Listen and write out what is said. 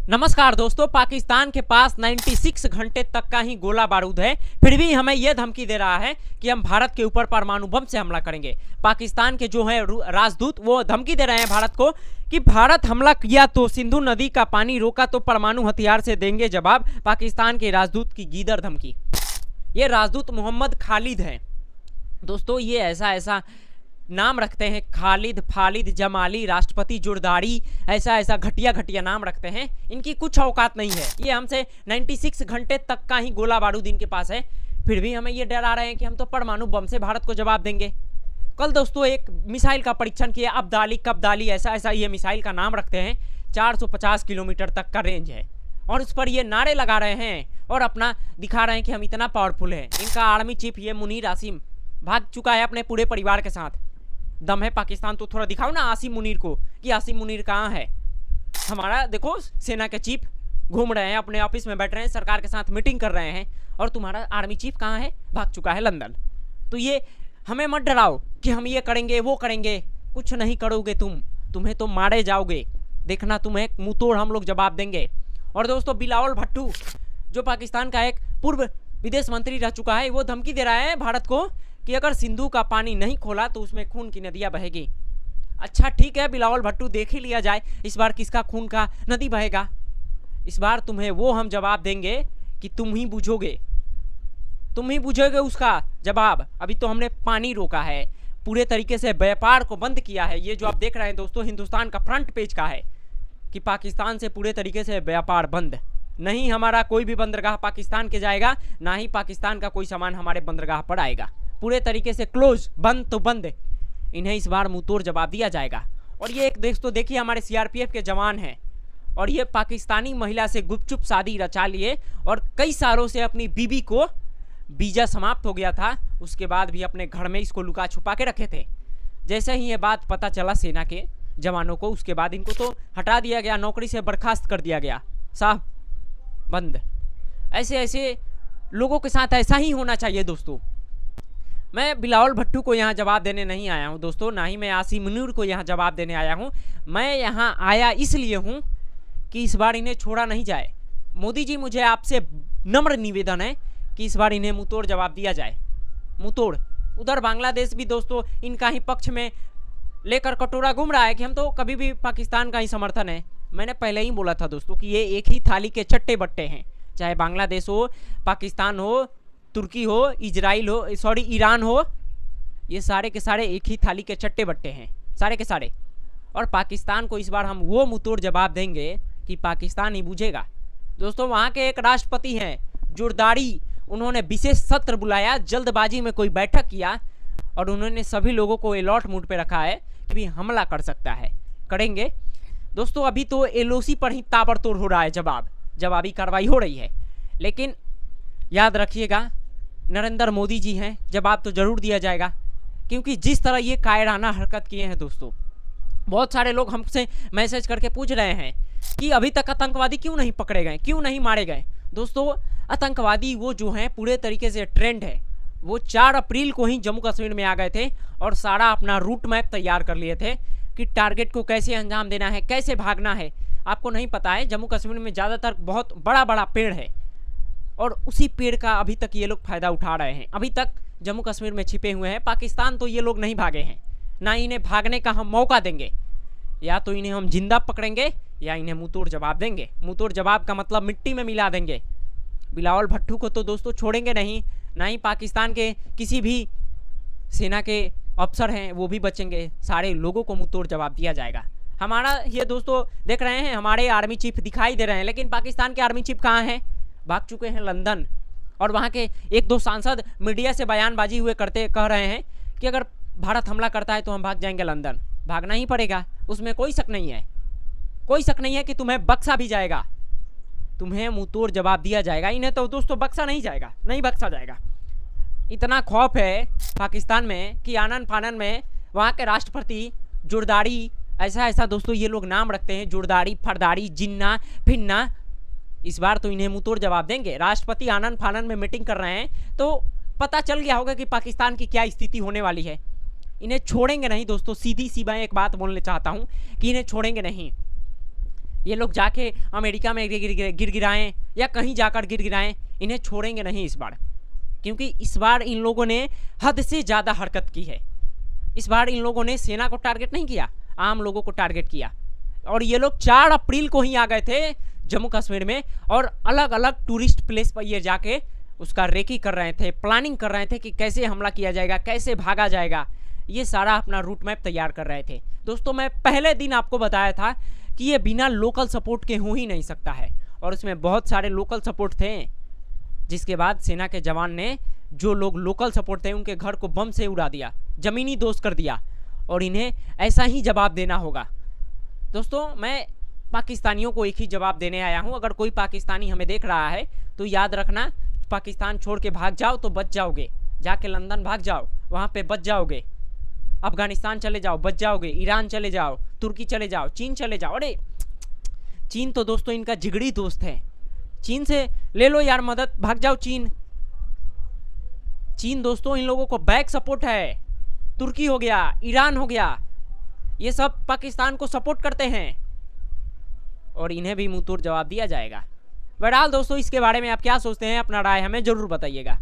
नमस्कार दोस्तों, पाकिस्तान के पास 96 घंटे तक का ही गोला बारूद है, फिर भी हमें यह धमकी दे रहा है कि हम भारत के ऊपर परमाणु बम से हमला करेंगे। पाकिस्तान के जो है राजदूत वो धमकी दे रहे हैं भारत को कि भारत हमला किया तो सिंधु नदी का पानी रोका तो परमाणु हथियार से देंगे जवाब। पाकिस्तान के राजदूत की गीदड़ धमकी। ये राजदूत मोहम्मद खालिद हैं दोस्तों। ये ऐसा नाम रखते हैं, खालिद, फालिद, जमाली, राष्ट्रपति जुरदारी, ऐसा घटिया घटिया नाम रखते हैं। इनकी कुछ औकात नहीं है। ये हमसे 96 घंटे तक का ही गोला बारूद इनके पास है, फिर भी हमें ये डरा रहे हैं कि हम तो परमाणु बम से भारत को जवाब देंगे। कल दोस्तों एक मिसाइल का परीक्षण किया, कब्दाली ऐसा ये मिसाइल का नाम रखते हैं। 450 किलोमीटर तक का रेंज है और उस पर ये नारे लगा रहे हैं और अपना दिखा रहे हैं कि हम इतना पावरफुल हैं। इनका आर्मी चीफ ये मुनीर आसिम भाग चुका है अपने पूरे परिवार के साथ। दम है पाकिस्तान तो थोड़ा दिखाओ ना आसिम मुनीर को कि आसिम मुनीर कहाँ है। हमारा देखो सेना के चीफ घूम रहे हैं, अपने ऑफिस में बैठ रहे हैं, सरकार के साथ मीटिंग कर रहे हैं, और तुम्हारा आर्मी चीफ कहाँ है? भाग चुका है लंदन। तो ये हमें मत डराओ कि हम ये करेंगे वो करेंगे। कुछ नहीं करोगे तुम्हें तो मारे जाओगे। देखना, तुम्हें मुंह तोड़ हम लोग जवाब देंगे। और दोस्तों बिलावल भट्टू जो पाकिस्तान का एक पूर्व विदेश मंत्री रह चुका है, वो धमकी दे रहा है भारत को कि अगर सिंधु का पानी नहीं खोला तो उसमें खून की नदियां बहेगी। अच्छा ठीक है बिलावल भट्टू, देख ही लिया जाए इस बार किसका खून का नदी बहेगा। इस बार तुम्हें वो हम जवाब देंगे कि तुम ही बुझोगे उसका जवाब। अभी तो हमने पानी रोका है, पूरे तरीके से व्यापार को बंद किया है। ये जो आप देख रहे हैं दोस्तों हिंदुस्तान का फ्रंट पेज का है कि पाकिस्तान से पूरे तरीके से व्यापार बंद। नहीं हमारा कोई भी बंदरगाह पाकिस्तान के जाएगा, ना ही पाकिस्तान का कोई सामान हमारे बंदरगाह पर आएगा। पूरे तरीके से क्लोज, बंद तो बंद। इन्हें इस बार मुंहतोड़ जवाब दिया जाएगा। और ये एक दोस्तों देखिए हमारे सीआरपीएफ के जवान हैं और ये पाकिस्तानी महिला से गुपचुप शादी रचा लिए और कई सालों से अपनी बीबी को वीजा समाप्त हो गया था, उसके बाद भी अपने घर में इसको लुका छुपा के रखे थे। जैसे ही ये बात पता चला सेना के जवानों को, उसके बाद इनको तो हटा दिया गया, नौकरी से बर्खास्त कर दिया गया। साहब बंद। ऐसे लोगों के साथ ऐसा ही होना चाहिए दोस्तों। मैं बिलावल भट्टू को यहाँ जवाब देने नहीं आया हूँ दोस्तों, ना ही मैं आसिम मुनीर को यहाँ जवाब देने आया हूँ। मैं यहाँ आया इसलिए हूँ कि इस बार इन्हें छोड़ा नहीं जाए। मोदी जी, मुझे आपसे नम्र निवेदन है कि इस बार इन्हें मुंहतोड़ जवाब दिया जाए। मुंहतोड़। उधर बांग्लादेश भी दोस्तों इनका ही पक्ष में लेकर कटोरा घूम रहा है कि हम तो कभी भी पाकिस्तान का ही समर्थन है। मैंने पहले ही बोला था दोस्तों कि ये एक ही थाली के चट्टे बट्टे हैं, चाहे बांग्लादेश हो, पाकिस्तान हो, तुर्की हो, इजराइल हो, ईरान हो, ये सारे के सारे एक ही थाली के चट्टे बट्टे हैं, सारे के सारे। और पाकिस्तान को इस बार हम वो मुंहतोड़ जवाब देंगे कि पाकिस्तान ही बुझेगा। दोस्तों वहाँ के एक राष्ट्रपति हैं जुरदारी, उन्होंने विशेष सत्र बुलाया, जल्दबाजी में कोई बैठक किया और उन्होंने सभी लोगों को अलर्ट मूड पे रखा है कि भी हमला कर सकता है, करेंगे। दोस्तों अभी तो एलओसी पर ही ताबड़तोड़ हो रहा है, जवाबी कार्रवाई हो रही है। लेकिन याद रखिएगा नरेंद्र मोदी जी हैं, जवाब तो जरूर दिया जाएगा, क्योंकि जिस तरह ये कायराना हरकत किए हैं दोस्तों। बहुत सारे लोग हमसे मैसेज करके पूछ रहे हैं कि अभी तक आतंकवादी क्यों नहीं पकड़े गए, क्यों नहीं मारे गए। दोस्तों आतंकवादी वो जो हैं पूरे तरीके से ट्रेंड है। वो 4 अप्रैल को ही जम्मू कश्मीर में आ गए थे और सारा अपना रूट मैप तैयार कर लिए थे कि टारगेट को कैसे अंजाम देना है, कैसे भागना है। आपको नहीं पता है जम्मू कश्मीर में ज़्यादातर बहुत बड़ा पेड़ है और उसी पेड़ का अभी तक ये लोग फ़ायदा उठा रहे हैं। अभी तक जम्मू कश्मीर में छिपे हुए हैं। पाकिस्तान तो ये लोग नहीं भागे हैं, ना इन्हें भागने का हम मौका देंगे। या तो इन्हें हम जिंदा पकड़ेंगे या इन्हें मुंहतोड़ जवाब देंगे। मुंहतोड़ जवाब का मतलब मिट्टी में मिला देंगे। बिलावल भट्टू को तो दोस्तों छोड़ेंगे नहीं, ना ही पाकिस्तान के किसी भी सेना के अफसर हैं वो भी बचेंगे। सारे लोगों को मुंहतोड़ जवाब दिया जाएगा। हमारा ये दोस्तों देख रहे हैं हमारे आर्मी चीफ दिखाई दे रहे हैं, लेकिन पाकिस्तान के आर्मी चीफ कहाँ हैं? भाग चुके हैं लंदन। और वहाँ के 1-2 सांसद मीडिया से बयानबाजी हुए कह रहे हैं कि अगर भारत हमला करता है तो हम भाग जाएंगे लंदन। भागना ही पड़ेगा, उसमें कोई शक नहीं है। कोई शक नहीं है कि तुम्हें बख्शा भी जाएगा, तुम्हें मुंहतोड़ जवाब दिया जाएगा। इन्हें तो दोस्तों बख्शा नहीं जाएगा, नहीं बख्शा जाएगा। इतना खौफ है पाकिस्तान में कि आनन फानन में वहाँ के राष्ट्रपति जुरदारी, ऐसा दोस्तों ये लोग नाम रखते हैं, जुरदारी, फरदारी, जिन्ना, फिन्ना। इस बार तो इन्हें मुंहतोड़ जवाब देंगे। राष्ट्रपति आनन फानन में मीटिंग कर रहे हैं तो पता चल गया होगा कि पाकिस्तान की क्या स्थिति होने वाली है। इन्हें छोड़ेंगे नहीं दोस्तों। सीधी सी मैं एक बात बोलना चाहता हूँ कि इन्हें छोड़ेंगे नहीं। ये लोग जाके अमेरिका में गिर गिराएं या कहीं जाकर गिर गिराएं, इन्हें छोड़ेंगे नहीं इस बार, क्योंकि इस बार इन लोगों ने हद से ज़्यादा हरकत की है। इस बार इन लोगों ने सेना को टारगेट नहीं किया, आम लोगों को टारगेट किया। और ये लोग 4 अप्रैल को ही आ गए थे जम्मू कश्मीर में और अलग अलग टूरिस्ट प्लेस पर ये जाके उसका रेकी कर रहे थे, प्लानिंग कर रहे थे कि कैसे हमला किया जाएगा, कैसे भागा जाएगा। ये सारा अपना रूट मैप तैयार कर रहे थे। दोस्तों मैं पहले दिन आपको बताया था कि ये बिना लोकल सपोर्ट के हो ही नहीं सकता है, और उसमें बहुत सारे लोकल सपोर्ट थे। जिसके बाद सेना के जवान ने जो लोग लोकल सपोर्ट थे उनके घर को बम से उड़ा दिया, ज़मीनी दोष कर दिया, और इन्हें ऐसा ही जवाब देना होगा। दोस्तों मैं पाकिस्तानियों को एक ही जवाब देने आया हूं। अगर कोई पाकिस्तानी हमें देख रहा है तो याद रखना, पाकिस्तान छोड़ के भाग जाओ तो बच जाओगे, जाके लंदन भाग जाओ वहाँ पे बच जाओगे, अफगानिस्तान चले जाओ बच जाओगे, ईरान चले जाओ, तुर्की चले जाओ, चीन चले जाओ। अरे चीन तो दोस्तों इनका जिगरी दोस्त है, चीन से ले लो यार मदद, भाग जाओ चीन। चीन दोस्तों इन लोगों को बैक सपोर्ट है, तुर्की हो गया, ईरान हो गया, ये सब पाकिस्तान को सपोर्ट करते हैं और इन्हें भी मुंहतोड़ जवाब दिया जाएगा। बहरहाल दोस्तों इसके बारे में आप क्या सोचते हैं, अपना राय हमें जरूर बताइएगा।